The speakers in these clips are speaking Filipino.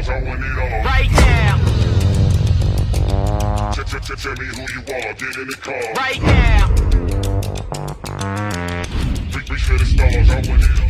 stars, I want it all. Right now, Tell me who you are, get in the car. right now. Reach for the stars, I want it all.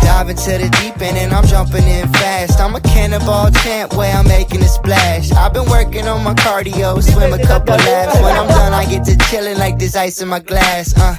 Diving to the deep end and I'm jumping in fast. I'm a cannonball champ where I'm making a splash. I've been working on my cardio, swim a couple laps. When I'm done, I get to chillin' like there's ice in my glass. And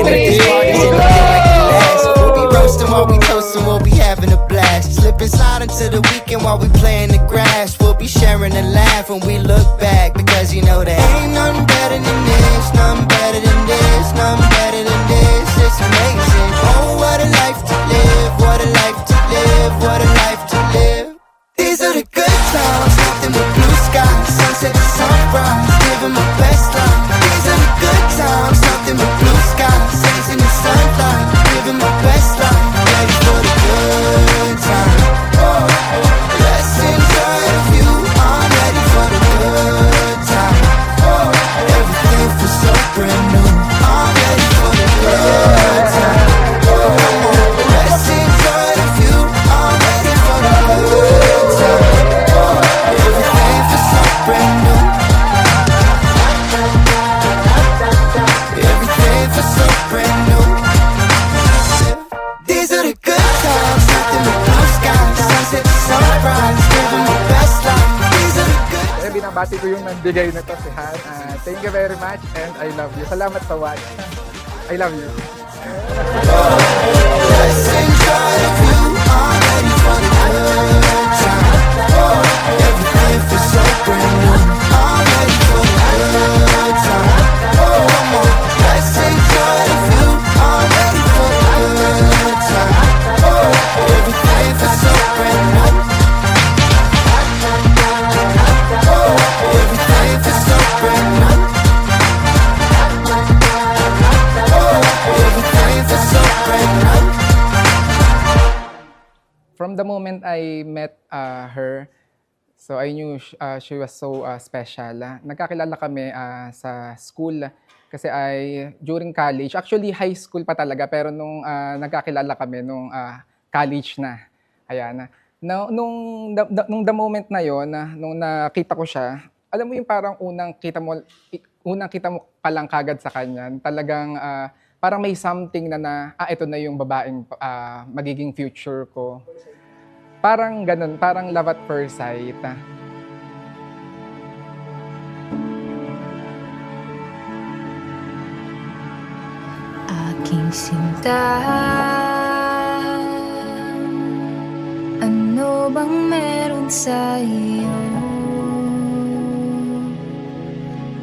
if this party's anything like the last, we'll be roasting while we toasting, we'll be having a blast. Slip and slide into the weekend while we play in the grass. We'll be sharing a laugh when we look back, because you know there ain't nothing better than this, nothing better than this, nothing better than this. It's amazing. Oh, what a life to live, what a life to live, what a life to live. These are the good times, nothing but blue skies, sunset to sunrise, living my best life. These are the good times, nothing but blue skies, saints in the sunlight, living my best life. Ready for the good times. Let's enjoy the view. I'm ready for the good times. Everything feels so brand new. I'm ready for the good times. Let's enjoy the view. I'm ready for the good times. Everything feels so brand new. Everything feels so brand new. These are the good times, nothing but blue skies, sunset to sunrise, living my best life. These are the good. Eh, binabati ko yung nagbigay na to si Han. Thank you very much and I love you. Salamat sa watch. I love you. Let's enjoy the view. I'm ready for the good time. Everything feels so brand new. I'm ready for the good time. Come on, let's enjoy the view. I'm ready for the good time. Everything feels so brand new. Everything feels so brand new. Everything feels so brand new. From the moment I met her, so I knew she was so special. Nagkakilala kami sa school kasi during college, actually high school pa talaga, pero nung nagkakilala kami nung college na. Ayan. Nung the moment na yon, nung nakita ko siya, alam mo yung parang unang kita mo pa lang kagad sa kanya, talagang parang may something na ito na yung babaeng magiging future ko. Parang ganun, parang love at first sight. Aking sinta, ano bang meron sa iyo?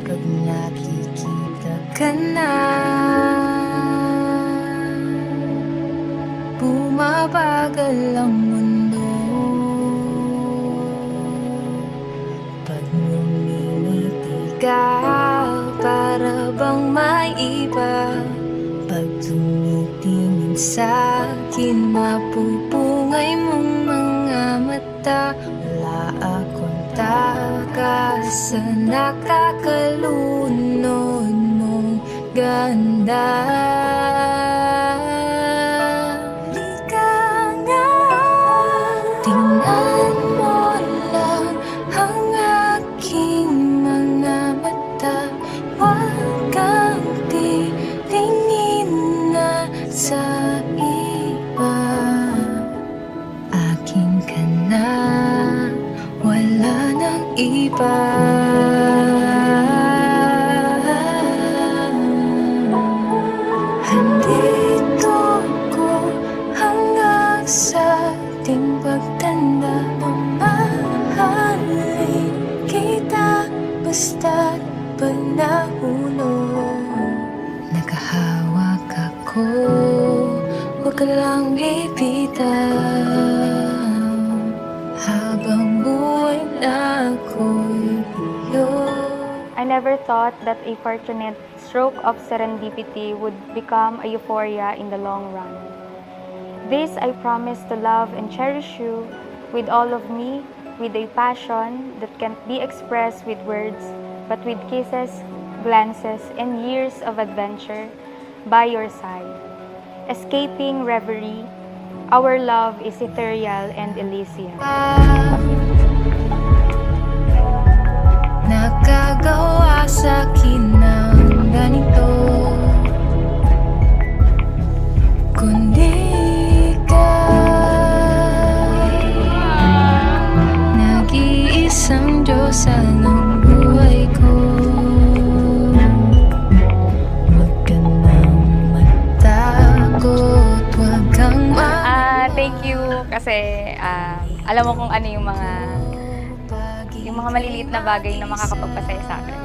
Pag nakikita ka na, bumabagal ang mundo. Pag ngumingiti ka, para bang may iba. Pag tumitingin sa'kin, mapupungay mong mga mata. Wala akong takas sa nakakalunod mong ganda. iba. Andito ko hanggang sa ating pagtanda. Mamahalin kita basta't panahulog. Nakahawak ako, huwag ka lang ibitaw. Habang buhay na ako'y iyo. I never thought that a fortunate stroke of serendipity would become a euphoria in the long run. This I promise to love and cherish you with all of me, with a passion that can't be expressed with words, but with kisses, glances, and years of adventure by your side. Escaping reverie, our love is ethereal and Elysian. Nakagawa sa'kin ng ganito, kundi ikaw. Nag-iisang Diyosa ng buhay ko. Huwag ka nang matakot, huwag kang Thank you kasi alam mo kung ano yung mga maliliit na bagay na makakapagpasaya sa akin.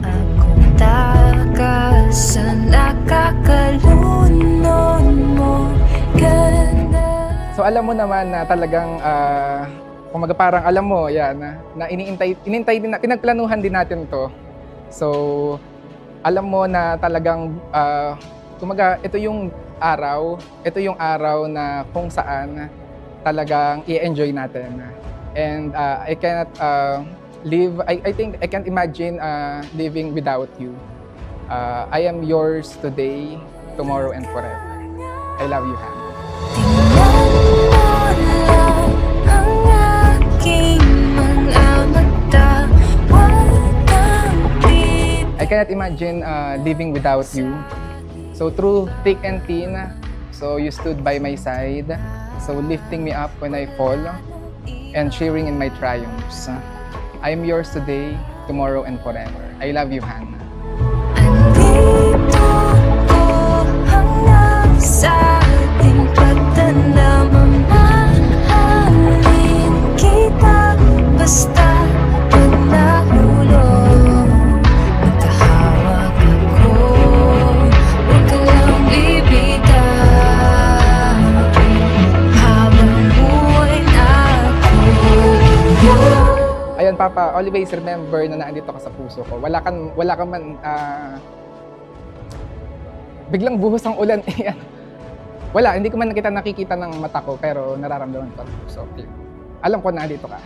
Ako takas sa nakakalunod mo, ganda. So alam mo naman na talagang kumaga parang alam mo yan na inintay din na pinagplanuhan din natin to. So alam mo na talagang kumaga ito yung araw na kung saan talagang i-enjoy natin. And I cannot live, I think I can't imagine living without you. I am yours today, tomorrow, and forever. I love you, Hannah. Tingnan mo lang ang aking mga mata, huwag kang I cannot imagine living without you. So through thick and thin, so you stood by my side, so lifting me up when I fall, and cheering in my triumphs. I am yours today, tomorrow, and forever. I love you, Hannah. Andito ko hanggang sa ating pagtanda. Mamahalin kita basta pag nahulog. Magkahawak ako, huwag ka lang bibitaw. Habang buhay na ako. Ayan, Papa, always remember na naandito ka sa puso ko. Wala ka man, biglang buhos ang ulan. Wala, hindi ko man kita nakikita ng mata ko, pero nararamdaman ko. So, alam ko na andito ka.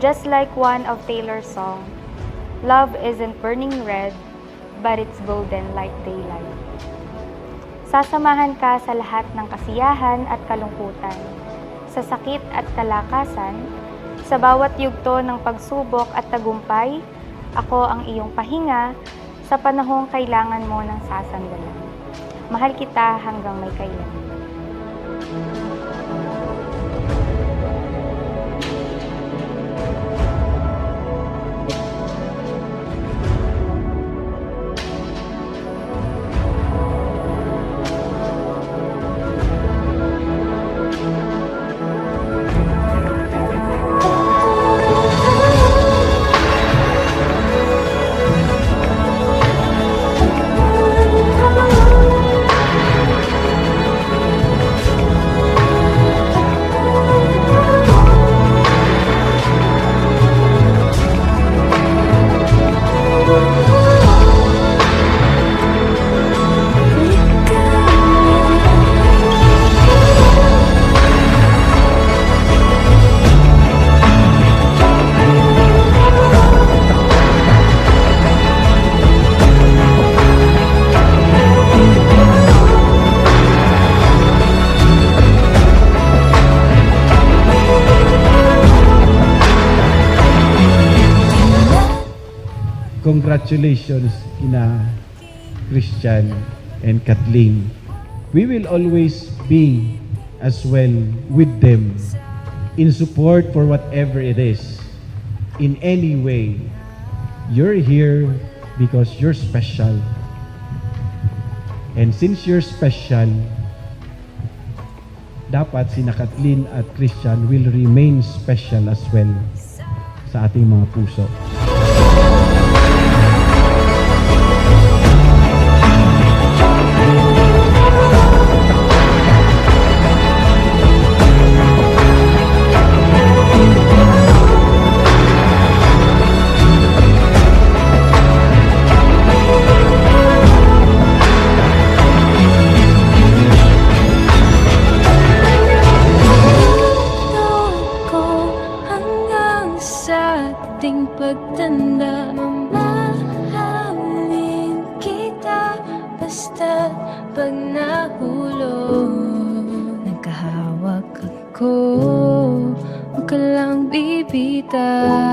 Just like one of Taylor's song, love isn't burning red, but it's golden like daylight. Sasamahan ka sa lahat ng kasiyahan at kalungkutan, sa sakit at kalakasan, sa bawat yugto ng pagsubok at tagumpay. Ako ang iyong pahinga sa panahong kailangan mo ng sasandalan. Mahal kita hanggang may kailan. Congratulations, Ina. Christian and Kathleen. We will always be as well with them in support for whatever it is. In any way, you're here because you're special. And since you're special, dapat sina Kathleen at Christian will remain special as well sa ating mga puso. ko hanggang sa ating pagtanda. Mamahalin kita basta pag nahulog. Nagkahawak ako, huwag ka lang bibitaw.